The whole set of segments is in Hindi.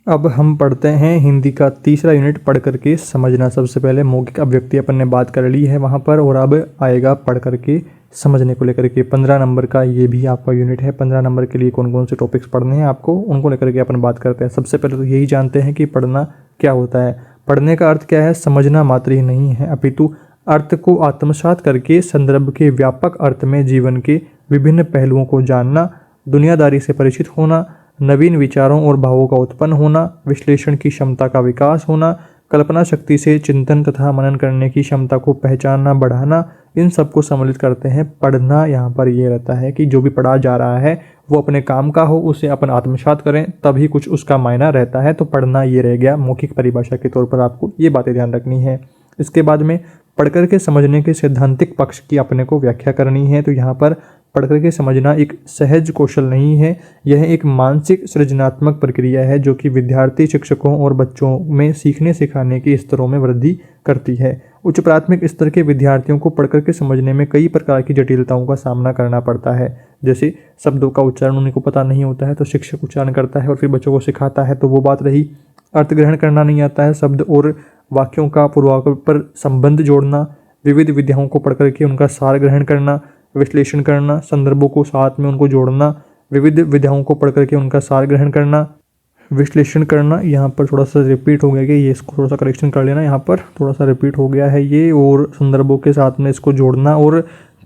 अब हम पढ़ते हैं हिंदी का तीसरा यूनिट पढ़ करके समझना। सबसे पहले मौखिक अभिव्यक्ति अपन ने बात कर ली है वहाँ पर, और अब आएगा पढ़ करके समझने को लेकर के 15 नंबर का ये भी आपका यूनिट है। 15 नंबर के लिए कौन कौन से टॉपिक्स पढ़ने हैं आपको, उनको लेकर के अपन बात करते हैं। सबसे पहले तो यही जानते हैं कि पढ़ना क्या होता है। पढ़ने का अर्थ क्या है? समझना मात्र ही नहीं है, अपितु अर्थ को आत्मसात करके संदर्भ के व्यापक अर्थ में जीवन के विभिन्न पहलुओं को जानना, दुनियादारी से परिचित होना, नवीन विचारों और भावों का उत्पन्न होना, विश्लेषण की क्षमता का विकास होना, कल्पना शक्ति से चिंतन तथा मनन करने की क्षमता को पहचानना, बढ़ाना, इन सब को सम्मिलित करते हैं पढ़ना। यहाँ पर ये रहता है कि जो भी पढ़ा जा रहा है वो अपने काम का हो, उसे अपन आत्मसात करें, तभी कुछ उसका मायना रहता है। तो पढ़ना ये रह गया मौखिक परिभाषा के तौर पर, आपको ये बातें ध्यान रखनी है। इसके बाद में पढ़कर के समझने के सैद्धांतिक पक्ष की अपने को व्याख्या करनी है। तो यहाँ पर पढ़कर के समझना एक सहज कौशल नहीं है, यह एक मानसिक सृजनात्मक प्रक्रिया है जो कि विद्यार्थी, शिक्षकों और बच्चों में सीखने सिखाने के स्तरों में वृद्धि करती है। उच्च प्राथमिक स्तर के विद्यार्थियों को पढ़कर के समझने में कई प्रकार की जटिलताओं का सामना करना पड़ता है। जैसे शब्दों का उच्चारण उनको पता नहीं होता है तो शिक्षक उच्चारण करता है और फिर बच्चों को सिखाता है, तो वो बात रही। अर्थ ग्रहण करना नहीं आता है, शब्द और वाक्यों का पूर्वापर पर संबंध जोड़ना, विविध विधाओं को पढ़ करके उनका सार ग्रहण करना, विश्लेषण करना, संदर्भों को साथ में उनको जोड़ना, विविध विधाओं को पढ़ करके उनका सार ग्रहण करना, विश्लेषण करना। यहाँ पर थोड़ा सा रिपीट हो गया कि ये, इसको थोड़ा सा करेक्शन कर लेना, यहाँ पर थोड़ा सा रिपीट हो गया है ये, और संदर्भों के साथ में इसको जोड़ना और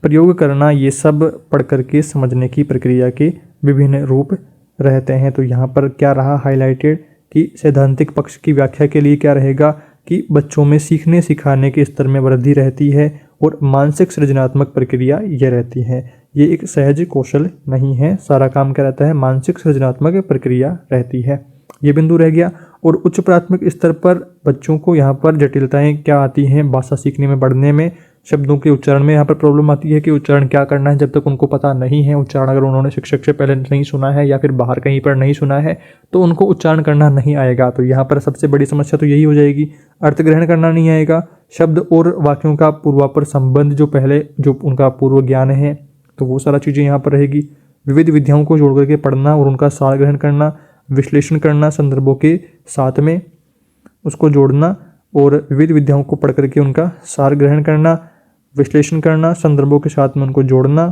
प्रयोग करना, ये सब पढ़ करके समझने की प्रक्रिया के विभिन्न रूप रहते हैं। तो यहाँ पर क्या रहा हाईलाइटेड कि सैद्धांतिक पक्ष की व्याख्या के लिए क्या रहेगा कि बच्चों में सीखने सिखाने के स्तर में वृद्धि रहती है और मानसिक सृजनात्मक प्रक्रिया यह रहती है। ये एक सहज कौशल नहीं है, सारा काम क्या रहता है? मानसिक सृजनात्मक प्रक्रिया रहती है। ये बिंदु रह गया। और उच्च प्राथमिक स्तर पर बच्चों को यहाँ पर जटिलताएं क्या आती हैं? भाषा सीखने में, बढ़ने में, शब्दों के उच्चारण में यहाँ पर प्रॉब्लम आती है कि उच्चारण क्या करना है जब तक उनको पता नहीं है। उच्चारण अगर उन्होंने शिक्षक से पहले नहीं सुना है या फिर बाहर कहीं पर नहीं सुना है तो उनको उच्चारण करना नहीं आएगा। तो यहाँ पर सबसे बड़ी समस्या तो यही हो जाएगी। अर्थ ग्रहण करना नहीं आएगा, शब्द और वाक्यों का पूर्वापर संबंध जो पहले जो उनका पूर्व ज्ञान है तो वो सारा चीज़ें यहाँ पर रहेगी। विविध विधियों को जोड़ करके पढ़ना और उनका सार ग्रहण करना, विश्लेषण करना, संदर्भों के साथ में उसको जोड़ना और विविध विधियों को पढ़ करके उनका सार ग्रहण करना, विश्लेषण करना, संदर्भों के साथ में उनको जोड़ना,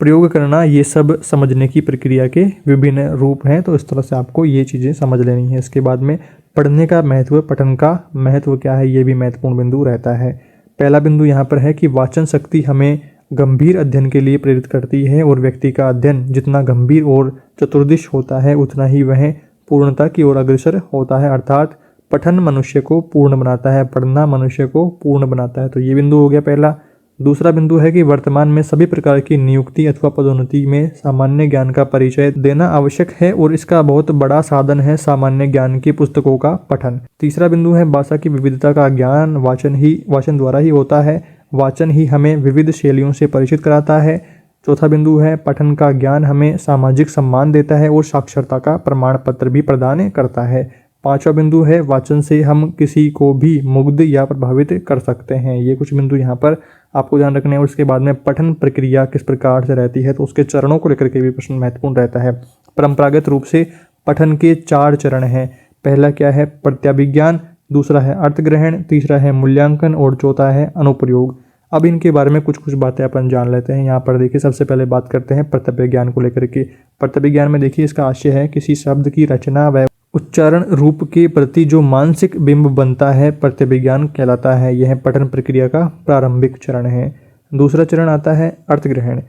प्रयोग करना, ये सब समझने की प्रक्रिया के विभिन्न रूप हैं। तो इस तरह से आपको ये चीज़ें समझ लेनी है। इसके बाद में पढ़ने का महत्व, पठन का महत्व क्या है, ये भी महत्वपूर्ण बिंदु रहता है। पहला बिंदु यहाँ पर है कि वाचन शक्ति हमें गंभीर अध्ययन के लिए प्रेरित करती है और व्यक्ति का अध्ययन जितना गंभीर और चतुर्दिश होता है उतना ही वह पूर्णता की ओर अग्रसर होता है। अर्थात पठन मनुष्य को पूर्ण बनाता है, पढ़ना मनुष्य को पूर्ण बनाता है। तो ये बिंदु हो गया पहला। दूसरा बिंदु है कि वर्तमान में सभी प्रकार की नियुक्ति अथवा पदोन्नति में सामान्य ज्ञान का परिचय देना आवश्यक है और इसका बहुत बड़ा साधन है सामान्य ज्ञान की पुस्तकों का पठन। तीसरा बिंदु है भाषा की विविधता का ज्ञान वाचन द्वारा ही होता है, वाचन ही हमें विविध शैलियों से परिचित कराता है। चौथा बिंदु है पठन का ज्ञान हमें सामाजिक सम्मान देता है और साक्षरता का प्रमाण पत्र भी प्रदान करता है। पांचवा बिंदु है वाचन से हम किसी को भी मुग्ध या प्रभावित कर सकते हैं। ये कुछ बिंदु यहाँ पर आपको ध्यान रखने हैं। और उसके बाद में पठन प्रक्रिया किस प्रकार से रहती है तो उसके चरणों को लेकर के भी प्रश्न महत्वपूर्ण रहता है। परंपरागत रूप से पठन के 4 चरण हैं। पहला क्या है? प्रत्याभिज्ञान, दूसरा है अर्थ ग्रहण, तीसरा है मूल्यांकन और चौथा है अनुप्रयोग। अब इनके बारे में कुछ बातें अपन जान लेते हैं। यहाँ पर देखिए सबसे पहले बात करते हैं प्रत्याभिज्ञान को लेकर के। प्रत्याभिज्ञान में देखिए इसका आशय है किसी शब्द की रचना व उच्चारण रूप के प्रति जो मानसिक बिंब बनता है प्रत्याभिज्ञान कहलाता है। यह पठन प्रक्रिया का प्रारंभिक चरण है। दूसरा चरण आता है अर्थ ग्रहण।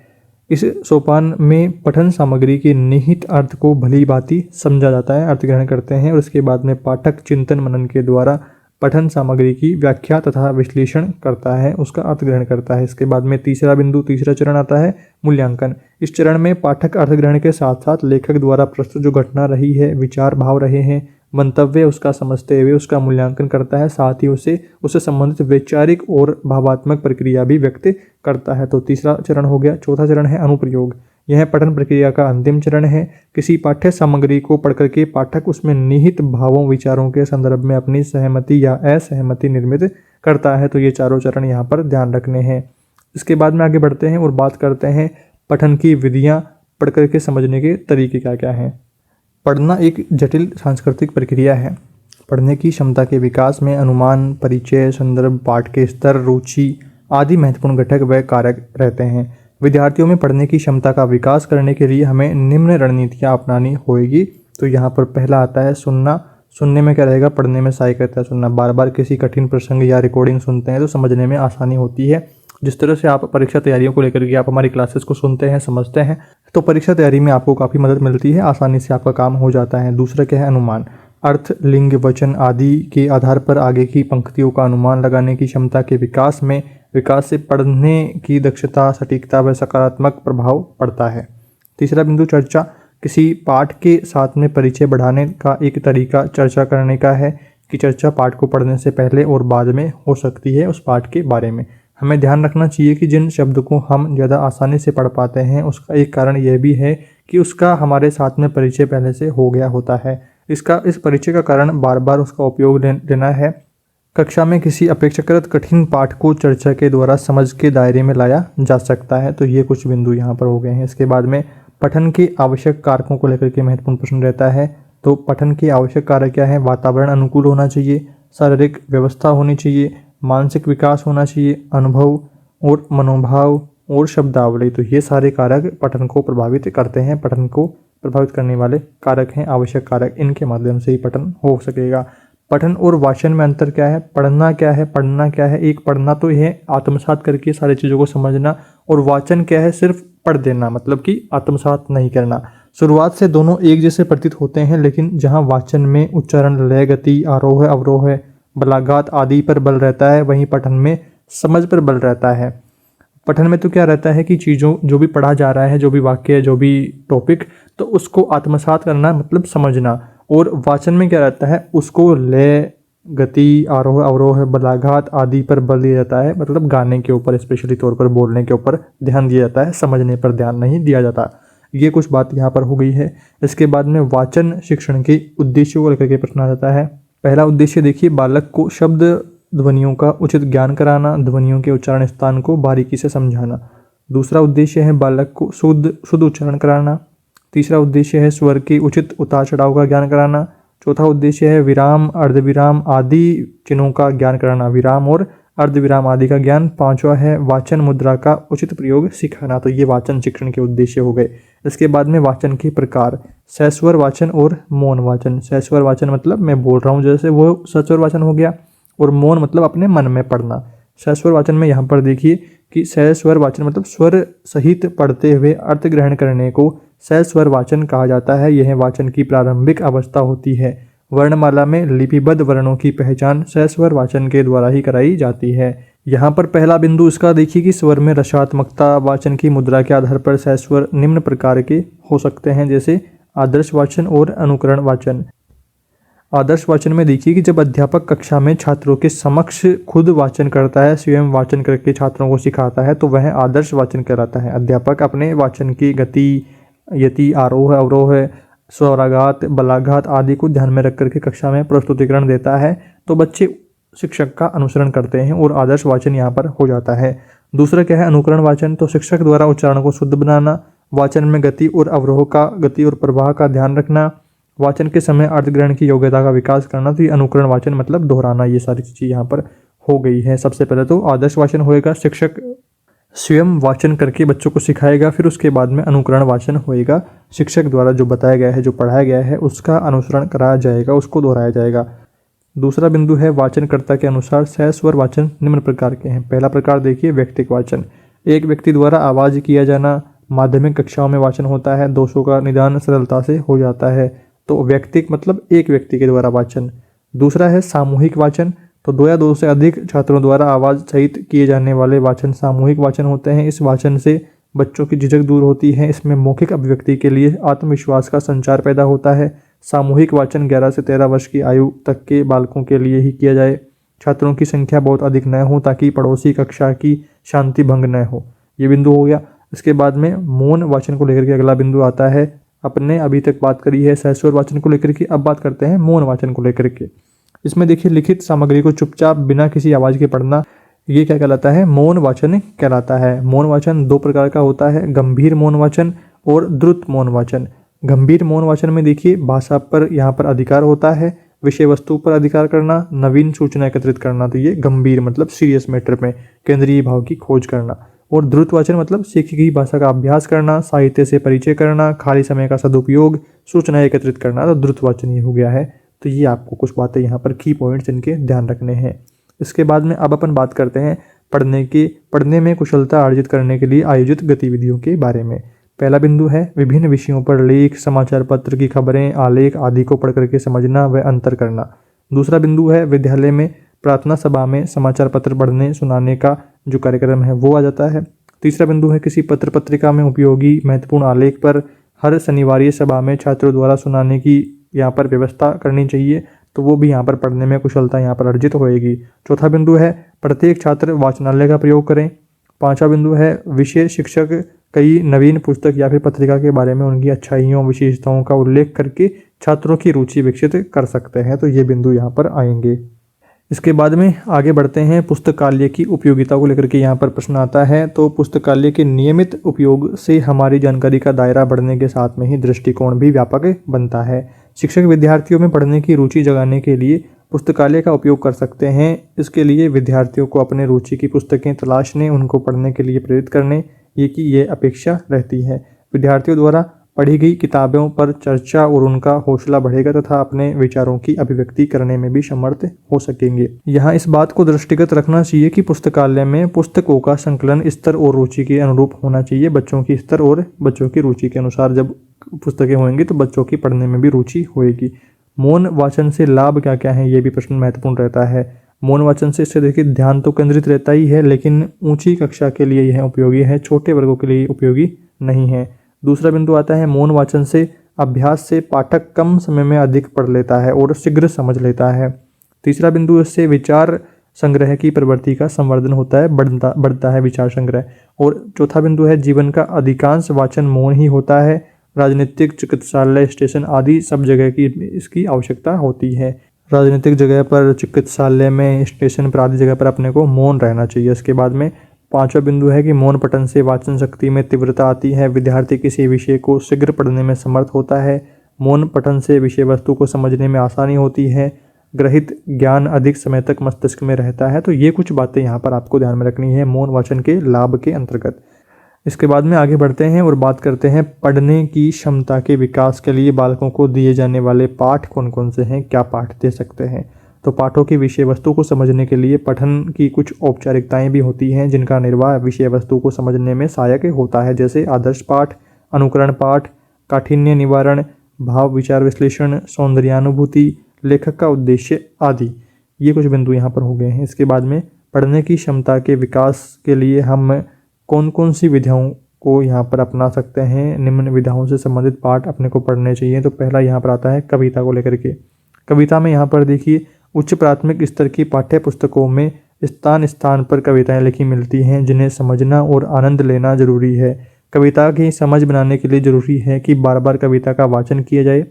इस सोपान में पठन सामग्री के निहित अर्थ को भली भांति समझा जाता है, अर्थ ग्रहण करते हैं। और उसके बाद में पाठक चिंतन मनन के द्वारा पठन सामग्री की व्याख्या तथा विश्लेषण करता है, उसका अर्थ ग्रहण करता है। इसके बाद में तीसरा चरण आता है मूल्यांकन। इस चरण में पाठक अर्थ ग्रहण के साथ साथ लेखक द्वारा प्रस्तुत जो घटना रही है, विचार भाव रहे हैं, मंतव्य उसका समझते हुए उसका मूल्यांकन करता है, साथ ही उससे संबंधित वैचारिक और भावात्मक प्रक्रिया भी व्यक्त करता है। तो तीसरा चरण हो गया। चौथा चरण है अनुप्रयोग। यह पठन प्रक्रिया का अंतिम चरण है। किसी पाठ्य सामग्री को पढ़कर के पाठक उसमें निहित भावों विचारों के संदर्भ में अपनी सहमति या असहमति निर्मित करता है। तो ये चारों चरण यहाँ पर ध्यान रखने हैं। इसके बाद में आगे बढ़ते हैं और बात करते हैं पठन की विधियाँ, पढ़ करके समझने के तरीके क्या क्या हैं। पढ़ना एक जटिल सांस्कृतिक प्रक्रिया है। पढ़ने की क्षमता के विकास में अनुमान, परिचय, संदर्भ, पाठ के स्तर, रुचि आदि महत्वपूर्ण घटक व कारक रहते हैं। विद्यार्थियों में पढ़ने की क्षमता का विकास करने के लिए हमें निम्न रणनीतियाँ अपनानी होगी। तो यहाँ पर पहला आता है सुनना। सुनने में क्या रहेगा, पढ़ने में सहायक रहता है सुनना। बार बार किसी कठिन प्रसंग या रिकॉर्डिंग सुनते हैं तो समझने में आसानी होती है। जिस तरह से आप परीक्षा तैयारियों को लेकर के आप हमारी क्लासेस को सुनते हैं, समझते हैं, तो परीक्षा तैयारी में आपको काफ़ी मदद मिलती है, आसानी से आपका काम हो जाता है। दूसरा क्या है, अनुमान। अर्थ, लिंग, वचन आदि के आधार पर आगे की पंक्तियों का अनुमान लगाने की क्षमता के विकास से पढ़ने की दक्षता, सटीकता व सकारात्मक प्रभाव पड़ता है। तीसरा बिंदु चर्चा। किसी पाठ के साथ में परिचय बढ़ाने का एक तरीका चर्चा करने का है कि चर्चा पाठ को पढ़ने से पहले और बाद में हो सकती है उस पाठ के बारे में। हमें ध्यान रखना चाहिए कि जिन शब्द को हम ज़्यादा आसानी से पढ़ पाते हैं उसका एक कारण यह भी है कि उसका हमारे साथ में परिचय पहले से हो गया होता है। इस परिचय का कारण बार बार उसका उपयोग लेना है। कक्षा में किसी अपेक्षाकृत कठिन पाठ को चर्चा के द्वारा समझ के दायरे में लाया जा सकता है। तो ये कुछ बिंदु यहाँ पर हो गए हैं। इसके बाद में पठन के आवश्यक कारकों को लेकर के महत्वपूर्ण प्रश्न रहता है। तो पठन के आवश्यक कारक क्या है, वातावरण अनुकूल होना चाहिए, शारीरिक व्यवस्था होनी चाहिए, मानसिक विकास होना चाहिए, अनुभव और मनोभाव और शब्दावली। तो ये सारे कारक पठन को प्रभावित करते हैं, पठन को प्रभावित करने वाले कारक हैं, आवश्यक कारक। इनके माध्यम से ही पठन हो सकेगा। पठन और वाचन में अंतर क्या है, पढ़ना क्या है, पढ़ना क्या है। एक पढ़ना तो यह आत्मसात करके सारी चीज़ों को समझना, और वाचन क्या है, सिर्फ पढ़ देना, मतलब कि आत्मसात नहीं करना। शुरुआत से दोनों एक जैसे प्रतीत होते हैं, लेकिन जहाँ वाचन में उच्चारण, लय, गति, आरोह अवरोह, बलाघात आदि पर बल रहता है, वहीं पठन में समझ पर बल रहता है। पठन में तो क्या रहता है कि चीज़ों जो भी पढ़ा जा रहा है, जो भी वाक्य, जो भी टॉपिक, तो उसको आत्मसात करना मतलब समझना। और वाचन में क्या रहता है, उसको लय, गति, आरोह अवरोह, बलाघात आदि पर बल दिया जाता है, मतलब गाने के ऊपर, स्पेशली तौर पर बोलने के ऊपर ध्यान दिया जाता है, समझने पर ध्यान नहीं दिया जाता। ये कुछ बात यहाँ पर हो गई है। इसके बाद में वाचन शिक्षण के उद्देश्यों को लेकर के प्रश्न आ जाता है। पहला उद्देश्य देखिए, बालक को शब्द ध्वनियों का उचित ज्ञान कराना, ध्वनियों के उच्चारण स्थान को बारीकी से समझाना। दूसरा उद्देश्य है बालक को शुद्ध उच्चारण कराना। तीसरा उद्देश्य है स्वर के उचित उतार चढ़ाव का ज्ञान कराना। चौथा उद्देश्य है विराम, अर्धविराम आदि चिन्हों का ज्ञान कराना, विराम और अर्धविराम आदि का ज्ञान। पांचवा है वाचन मुद्रा का उचित प्रयोग सिखाना। तो ये वाचन शिक्षण के उद्देश्य हो गए। इसके बाद में वाचन के प्रकार, सस्वर वाचन और मौन वाचन। सस्वर वाचन मतलब मैं बोल रहा हूँ जैसे, वो सस्वर वाचन हो गया, और मौन मतलब अपने मन में पढ़ना। सस्वर वाचन में यहाँ पर देखिए कि सस्वर वाचन मतलब स्वर सहित पढ़ते हुए अर्थ ग्रहण करने को सस्वर वाचन कहा जाता है। यह वाचन की प्रारंभिक अवस्था होती है। वर्णमाला में लिपिबद्ध वर्णों की पहचान सस्वर वाचन के द्वारा ही कराई जाती है। यहाँ पर पहला बिंदु इसका देखिए कि स्वर में रसात्मकता, वाचन की मुद्रा के आधार पर सस्वर निम्न प्रकार के हो सकते हैं, जैसे आदर्श वाचन और अनुकरण वाचन। आदर्श वाचन में देखिए कि जब अध्यापक कक्षा में छात्रों के समक्ष खुद वाचन करता है, स्वयं वाचन करके छात्रों को सिखाता है, तो वह आदर्श वाचन कहलाता है। अध्यापक अपने वाचन की गति, यति, आरोह अवरोह, स्वराघात, बलाघात आदि को ध्यान में रख करके कक्षा में प्रस्तुतिकरण देता है, तो बच्चे शिक्षक का अनुसरण करते हैं और आदर्श वाचन यहाँ पर हो जाता है। दूसरा क्या है, अनुकरण वाचन। तो शिक्षक द्वारा उच्चारण को शुद्ध बनाना, वाचन में गति और अवरोह का, गति और प्रवाह का ध्यान रखना, वाचन के समय अर्थ की योग्यता का विकास करना। तो ये अनुकरण वाचन मतलब दोहराना। ये सारी चीज़ें यहाँ पर हो गई है। सबसे पहले तो आदर्श वाचन होएगा, शिक्षक स्वयं वाचन करके बच्चों को सिखाएगा, फिर उसके बाद में अनुकरण वाचन होएगा, शिक्षक द्वारा जो बताया गया है, जो पढ़ाया गया है, उसका अनुसरण कराया जाएगा, उसको दोहराया जाएगा। दूसरा बिंदु है वाचनकर्ता के अनुसार सस्वर वाचन निम्न प्रकार के हैं। पहला प्रकार देखिए, व्यक्तिक वाचन। एक व्यक्ति द्वारा आवाज़ किया जाना। माध्यमिक कक्षाओं में वाचन होता है, दोषों का निदान सरलता से हो जाता है। तो व्यक्तिक मतलब एक व्यक्ति के द्वारा वाचन। दूसरा है सामूहिक वाचन। तो दो या दो से अधिक छात्रों द्वारा आवाज़ सहित किए जाने वाले वाचन सामूहिक वाचन होते हैं। इस वाचन से बच्चों की झिझक दूर होती है। इसमें मौखिक अभिव्यक्ति के लिए आत्मविश्वास का संचार पैदा होता है। सामूहिक वाचन 11 से 13 वर्ष की आयु तक के बालकों के लिए ही किया जाए। छात्रों की संख्या बहुत अधिक न हो ताकि पड़ोसी कक्षा की शांति भंग न हो। ये बिंदु हो गया। इसके बाद में मौन वाचन को लेकर के अगला बिंदु आता है। अपने अभी तक बात करी है सस्वर वाचन को लेकर के, अब बात करते हैं मौन वाचन को लेकर के। इसमें देखिए, लिखित सामग्री को चुपचाप बिना किसी आवाज़ के पढ़ना, ये क्या कहलाता है, मौन वाचन कहलाता है। मौन वाचन दो प्रकार का होता है, गंभीर मौन वाचन और द्रुत मौन वाचन। गंभीर मौन वाचन में देखिए भाषा पर यहाँ पर अधिकार होता है, विषय वस्तु पर अधिकार करना, नवीन सूचना एकत्रित करना। तो ये गंभीर मतलब सीरियस मैटर में केंद्रीय भाव की खोज करना। और द्रुत वाचन मतलब सीखी गई भाषा का अभ्यास करना, साहित्य से परिचय करना, खाली समय का सदुपयोग, सूचना एकत्रित करना। तो द्रुत वाचन ये हो गया है। तो ये आपको कुछ बातें यहाँ पर की पॉइंट्स इनके ध्यान रखने हैं। इसके बाद में अब अपन बात करते हैं पढ़ने में कुशलता अर्जित करने के लिए आयोजित गतिविधियों के बारे में। पहला बिंदु है विभिन्न विषयों पर लेख, समाचार पत्र की खबरें, आलेख आदि को पढ़ करके समझना व अंतर करना। दूसरा बिंदु है विद्यालय में प्रार्थना सभा में समाचार पत्र पढ़ने सुनाने का जो कार्यक्रम है वो आ जाता है। तीसरा बिंदु है किसी पत्र पत्रिका में उपयोगी महत्वपूर्ण आलेख पर हर शनिवारीय सभा में छात्रों द्वारा सुनाने की यहाँ पर व्यवस्था करनी चाहिए। तो वो भी यहाँ पर पढ़ने में कुशलता यहाँ पर अर्जित होएगी। चौथा बिंदु है प्रत्येक छात्र वाचनालय का प्रयोग करें। पांचवा बिंदु है विषय शिक्षक कई नवीन पुस्तक या फिर पत्रिका के बारे में उनकी अच्छाइयों विशेषताओं का उल्लेख करके छात्रों की रुचि विकसित कर सकते हैं। तो ये बिंदु यहाँ पर आएंगे। इसके बाद में आगे बढ़ते हैं पुस्तकालय की उपयोगिता को लेकर के यहाँ पर प्रश्न आता है। तो पुस्तकालय के नियमित उपयोग से हमारी जानकारी का दायरा बढ़ने के साथ में ही दृष्टिकोण भी व्यापक बनता है। शिक्षक विद्यार्थियों में पढ़ने की रुचि जगाने के लिए पुस्तकालय का उपयोग कर सकते हैं। इसके लिए विद्यार्थियों को अपने रुचि की पुस्तकें तलाशने, उनको पढ़ने के लिए प्रेरित करने ये अपेक्षा रहती है। विद्यार्थियों द्वारा पढ़ी गई किताबों पर चर्चा और उनका हौसला बढ़ेगा तथा अपने विचारों की अभिव्यक्ति करने में भी समर्थ हो सकेंगे। यहाँ इस बात को दृष्टिगत रखना चाहिए कि पुस्तकालय में पुस्तकों का संकलन स्तर और रुचि के अनुरूप होना चाहिए। बच्चों की स्तर और बच्चों की रुचि के अनुसार जब पुस्तकें होंगी तो बच्चों की पढ़ने में भी रुचि होएगी। मौन वाचन से लाभ क्या क्या है, ये भी प्रश्न महत्वपूर्ण रहता है। मौन वाचन से इससे देखिए ध्यान तो केंद्रित रहता ही है, लेकिन ऊंची कक्षा के लिए यह उपयोगी है, छोटे वर्गों के लिए उपयोगी नहीं है। दूसरा बिंदु आता है मौन वाचन से अभ्यास से पाठक कम समय में अधिक पढ़ लेता है और शीघ्र समझ लेता है। तीसरा बिंदु इससे विचार संग्रह की प्रवृत्ति का संवर्धन होता है, बढ़ता है विचार संग्रह। और चौथा बिंदु है जीवन का अधिकांश वाचन मौन ही होता है। राजनीतिक, चिकित्सालय, स्टेशन आदि सब जगह की इसकी आवश्यकता होती है। राजनीतिक जगह पर, चिकित्सालय में, स्टेशन पर आदि जगह पर अपने को मौन रहना चाहिए। इसके बाद में पांचवा बिंदु है कि मौन पठन से वाचन शक्ति में तीव्रता आती है। विद्यार्थी किसी विषय को शीघ्र पढ़ने में समर्थ होता है। मौन पठन से विषय वस्तु को समझने में आसानी होती है। ग्रहित ज्ञान अधिक समय तक मस्तिष्क में रहता है। तो ये कुछ बातें यहाँ पर आपको ध्यान में रखनी है मौन वाचन के लाभ के अंतर्गत। इसके बाद में आगे बढ़ते हैं और बात करते हैं पढ़ने की क्षमता के विकास के लिए बालकों को दिए जाने वाले पाठ कौन कौन से हैं, क्या पाठ दे सकते हैं। तो पाठों की विषय वस्तु को समझने के लिए पठन की कुछ औपचारिकताएं भी होती हैं जिनका निर्वाह विषय वस्तु को समझने में सहायक होता है, जैसे आदर्श पाठ, अनुकरण पाठ, काठिन्य निवारण, भाव विचार विश्लेषण, सौंदर्यानुभूति, लेखक का उद्देश्य आदि। ये कुछ बिंदु यहाँ पर हो गए हैं। इसके बाद में पढ़ने की क्षमता के विकास के लिए हम कौन कौन सी विधाओं को यहाँ पर अपना सकते हैं। निम्न विधाओं से संबंधित पाठ अपने को पढ़ने चाहिए। तो पहला यहाँ पर आता है कविता को लेकर के। कविता में यहाँ पर देखिए उच्च प्राथमिक स्तर की पाठ्य पुस्तकों में स्थान स्थान पर कविताएं लिखी मिलती हैं जिन्हें समझना और आनंद लेना जरूरी है। कविता की समझ बनाने के लिए जरूरी है कि बार बार कविता का वाचन किया जाए।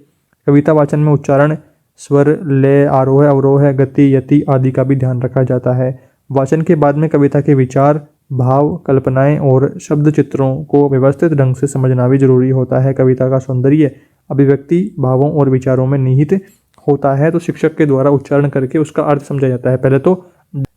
कविता वाचन में उच्चारण, स्वर, लय, आरोह अवरोह, गति, यति आदि का भी ध्यान रखा जाता है। वाचन के बाद में कविता के विचार, भाव, कल्पनाएं और शब्द चित्रों को व्यवस्थित ढंग से समझना भी जरूरी होता है। कविता का सौंदर्य अभिव्यक्ति भावों और विचारों में निहित होता है। तो शिक्षक के द्वारा उच्चारण करके उसका अर्थ समझा जाता है। पहले तो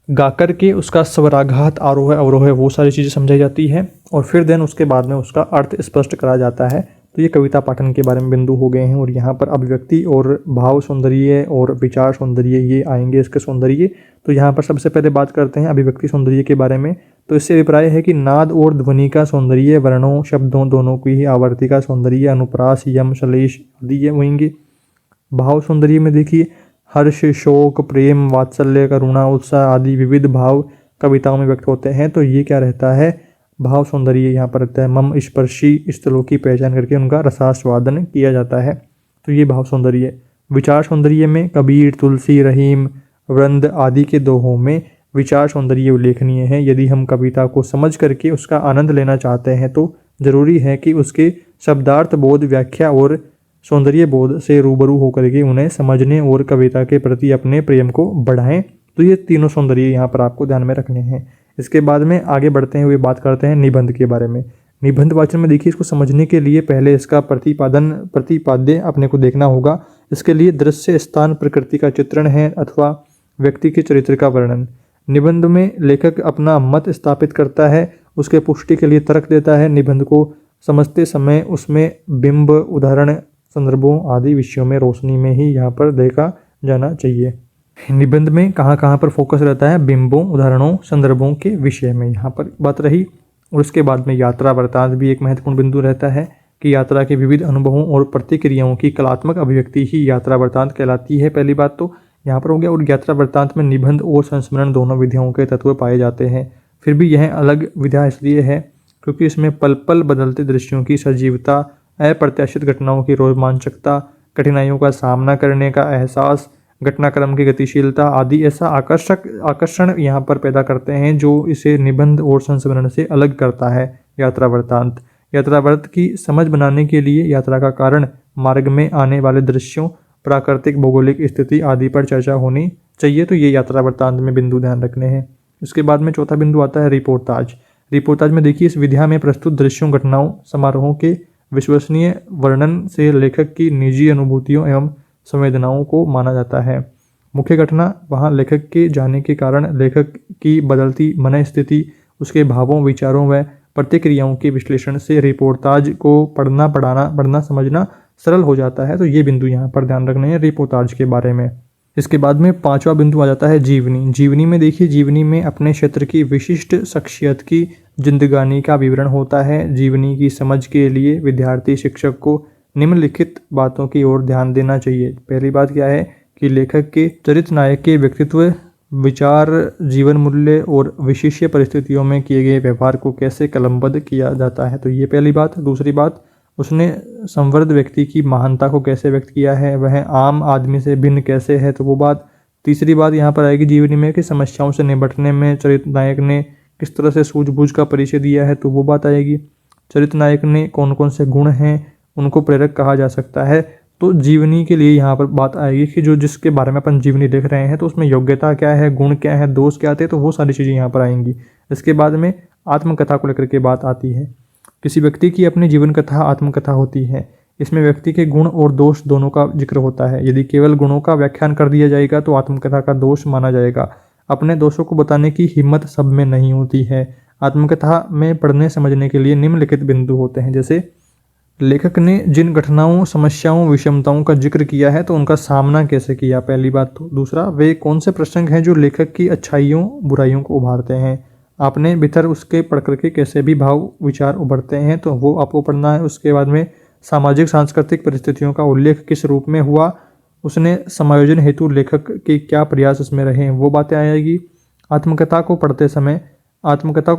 गा करके उसका स्वराघात, आरोह अवरोह वो सारी चीज़ें समझाई जाती है और फिर देन उसके बाद में उसका अर्थ स्पष्ट करा जाता है। तो ये कविता पाठन के बारे में बिंदु हो गए हैं। और यहाँ पर अभिव्यक्ति और भाव सौंदर्य और विचार सौंदर्य ये आएंगे इसके सौंदर्य। तो यहाँ पर सबसे पहले बात करते हैं अभिव्यक्ति सौंदर्य के बारे में। तो इससे अभिप्राय है कि नाद और ध्वनि का सौंदर्य, वर्णों शब्दों दोनों की ही आवर्ती का सौंदर्य, अनुप्रास, यम, श्लेष आदि ये होंगे। भाव सौंदर्य में देखिए हर्ष, शोक, प्रेम, वात्सल्य, करुणा, उत्साह आदि विविध भाव कविताओं में व्यक्त होते हैं। तो ये क्या रहता है, भाव सौंदर्य यहाँ पर रहता है। मम स्पर्शी स्थलों की पहचान करके उनका रसास्वादन किया जाता है। तो ये भाव सौंदर्य। विचार सौंदर्य में कबीर, तुलसी, रहीम, वृंद आदि के दोहों में विचार सौंदर्य उल्लेखनीय है। यदि हम कविता को समझ करके उसका आनंद लेना चाहते हैं तो जरूरी है कि उसके शब्दार्थ बोध, व्याख्या और सौंदर्य बोध से रूबरू होकर के उन्हें समझने और कविता के प्रति अपने प्रेम को बढ़ाएं। तो ये तीनों सौंदर्य यहाँ पर आपको ध्यान में रखने हैं। इसके बाद में आगे बढ़ते हुए बात करते हैं निबंध के बारे में। निबंध वाचन में देखिए, इसको समझने के लिए पहले इसका प्रतिपाद्य अपने को देखना होगा। इसके लिए दृश्य, स्थान, प्रकृति का चित्रण है अथवा व्यक्ति के चरित्र का वर्णन। निबंध में लेखक अपना मत स्थापित करता है, उसके पुष्टि के लिए तर्क देता है। निबंध को समझते समय उसमें बिंब, उदाहरण, संदर्भों आदि विषयों में रोशनी में ही यहाँ पर देखा जाना चाहिए। निबंध में कहाँ कहाँ पर फोकस रहता है? बिंबों, उदाहरणों, संदर्भों के विषय में यहाँ पर बात रही। और उसके बाद में यात्रा वृत्तांत भी एक महत्वपूर्ण बिंदु रहता है कि यात्रा के विविध अनुभवों और प्रतिक्रियाओं की कलात्मक अभिव्यक्ति ही यात्रा वृत्तांत कहलाती है। पहली बात तो यहाँ पर हो गया। और यात्रा वृत्तांत में निबंध और संस्मरण दोनों विधियों के तत्व पाए जाते हैं। फिर भी यह अलग विधा इसलिए है क्योंकि इसमें पल पल बदलते दृश्यों की सजीवता, अप्रत्याशित घटनाओं की रोमांचकता, कठिनाइयों का सामना करने का एहसास, घटनाक्रम की गतिशीलता आदि ऐसा आकर्षण यहाँ पर पैदा करते हैं जो इसे निबंध और संस्मरण से अलग करता है। यात्रा वृत्तांत, यात्रा वृत्त की समझ बनाने के लिए यात्रा का कारण, मार्ग में आने वाले दृश्यों, प्राकृतिक भौगोलिक स्थिति आदि पर चर्चा होनी चाहिए। तो ये यात्रा वृत्तांत में बिंदु ध्यान रखने हैं। उसके बाद में चौथा बिंदु आता है रिपोर्टाज। रिपोर्टाज में देखिए, इस विधा में प्रस्तुत दृश्यों, घटनाओं, समारोहों के विश्वसनीय वर्णन से लेखक की निजी अनुभूतियों एवं संवेदनाओं को माना जाता है। मुख्य घटना, वहाँ लेखक के जाने के कारण लेखक की बदलती मन स्थिति, उसके भावों, विचारों व प्रतिक्रियाओं के विश्लेषण से रिपोर्टाज को पढ़ना समझना सरल हो जाता है। तो ये बिंदु यहाँ पर ध्यान रखने हैं रिपोर्टाज के बारे में। इसके बाद में पांचवा बिंदु आ जाता है जीवनी। जीवनी में देखिए, जीवनी में अपने क्षेत्र की विशिष्ट शख्सियत की जिंदगानी का विवरण होता है। जीवनी की समझ के लिए विद्यार्थी शिक्षक को निम्नलिखित बातों की ओर ध्यान देना चाहिए। पहली बात क्या है कि लेखक के चरित्र नायक के व्यक्तित्व, विचार, जीवन मूल्य और विशिष्ट परिस्थितियों में किए गए व्यवहार को कैसे कलमबद्ध किया जाता है। तो ये पहली बात। दूसरी बात, उसने संवर्ध व्यक्ति की महानता को कैसे व्यक्त किया है, वह आम आदमी से भिन्न कैसे है, तो वो बात। तीसरी बात यहाँ पर आएगी जीवनी में कि समस्याओं से निपटने में चरित्र नायक ने किस तरह से सूझबूझ का परिचय दिया है, तो वो बात आएगी। चरित्र नायक ने कौन कौन से गुण हैं, उनको प्रेरक कहा जा सकता है। तो जीवनी के लिए यहाँ पर बात आएगी कि जो जिसके बारे में अपन जीवनी लिख रहे हैं तो उसमें योग्यता क्या है, गुण क्या है, दोष क्या थे, तो वो सारी चीज़ें यहाँ पर आएंगी। इसके बाद में आत्मकथा को लेकर के बात आती है। किसी व्यक्ति की अपनी जीवन कथा आत्मकथा होती है। इसमें व्यक्ति के गुण और दोष दोनों का जिक्र होता है। यदि केवल गुणों का व्याख्यान कर दिया जाएगा तो आत्मकथा का दोष माना जाएगा। अपने दोषों को बताने की हिम्मत सब में नहीं होती है। आत्मकथा में पढ़ने समझने के लिए निम्नलिखित बिंदु होते हैं। जैसे लेखक ने जिन घटनाओं, समस्याओं, विषमताओं का जिक्र किया है तो उनका सामना कैसे किया, पहली बात तो। दूसरा, वे कौन से प्रसंग हैं जो लेखक की अच्छाइयों, बुराइयों को उभारते हैं। आपने भीतर उसके पढ़ करके कैसे भी भाव, विचार उभरते हैं तो वो आपको पढ़ना है। उसके बाद में सामाजिक सांस्कृतिक परिस्थितियों का उल्लेख किस रूप में हुआ, उसने समायोजन हेतु लेखक के क्या प्रयास उसमें रहे हैं, वो बातें आएगी। आत्मकथा को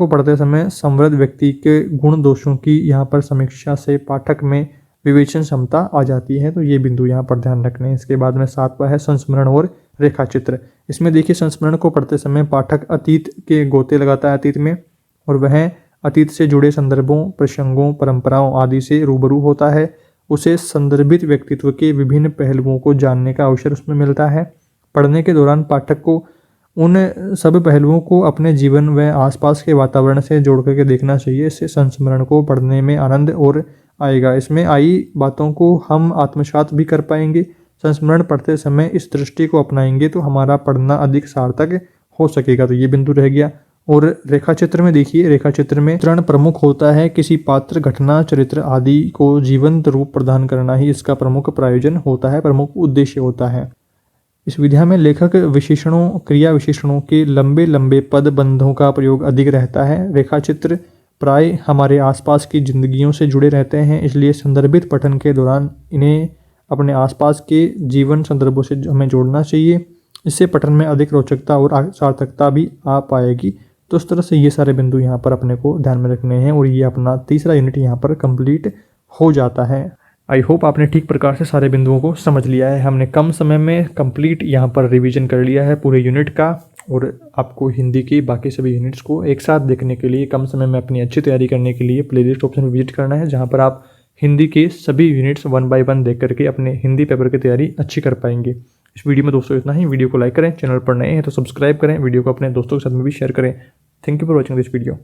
पढ़ते समय संवृद्ध व्यक्ति के गुण दोषों की यहाँ पर समीक्षा से पाठक में विवेचन क्षमता आ जाती है। तो ये बिंदु यहाँ पर ध्यान रखने हैं। इसके बाद में सातवां है संस्मरण और रेखाचित्र। इसमें देखिए, संस्मरण को पढ़ते समय पाठक अतीत के गोते लगाता है अतीत में, और वह अतीत से जुड़े संदर्भों, प्रसंगों, परंपराओं आदि से रूबरू होता है। उसे संदर्भित व्यक्तित्व के विभिन्न पहलुओं को जानने का अवसर उसमें मिलता है। पढ़ने के दौरान पाठक को उन सब पहलुओं को अपने जीवन व आसपास के वातावरण से जोड़ करके देखना चाहिए। इससे संस्मरण को पढ़ने में आनंद और आएगा। इसमें आई बातों को हम आत्मसात भी कर पाएंगे। संस्मरण पढ़ते समय इस दृष्टि को अपनाएंगे तो हमारा पढ़ना अधिक सार्थक हो सकेगा। तो ये बिंदु रह गया। और रेखाचित्र में देखिए, रेखाचित्र में चित्रण प्रमुख होता है। किसी पात्र, घटना, चरित्र आदि को जीवंत रूप प्रदान करना ही इसका प्रमुख प्रयोजन होता है, प्रमुख उद्देश्य होता है। इस विधा में लेखक विशेषणों, क्रिया विशेषणों के लंबे लंबे पद बंधों का प्रयोग अधिक रहता है। रेखाचित्र प्राय हमारे आसपास की जिंदगियों से जुड़े रहते हैं, इसलिए संदर्भित पठन के दौरान इन्हें अपने आसपास के जीवन संदर्भों से हमें जोड़ना चाहिए। इससे पठन में अधिक रोचकता और सार्थकता भी आ पाएगी। तो इस तरह से ये सारे बिंदु यहाँ पर अपने को ध्यान में रखने हैं और ये अपना तीसरा यूनिट यहाँ पर कंप्लीट हो जाता है। आई होप आपने ठीक प्रकार से सारे बिंदुओं को समझ लिया है। हमने कम समय में कंप्लीट यहाँ पर रिवीजन कर लिया है पूरे यूनिट का, और आपको हिंदी की बाकी सभी यूनिट्स को एक साथ देखने के लिए, कम समय में अपनी अच्छी तैयारी करने के लिए प्लेलिस्ट ऑप्शन विजिट करना है, जहाँ पर आप हिंदी के सभी यूनिट्स 1 बाय 1 देख करके अपने हिंदी पेपर की तैयारी अच्छी कर पाएंगे। इस वीडियो में दोस्तों इतना ही। वीडियो को लाइक करें, चैनल पर नए हैं तो सब्सक्राइब करें, वीडियो को अपने दोस्तों के साथ में भी शेयर करें। Thank you for watching this video.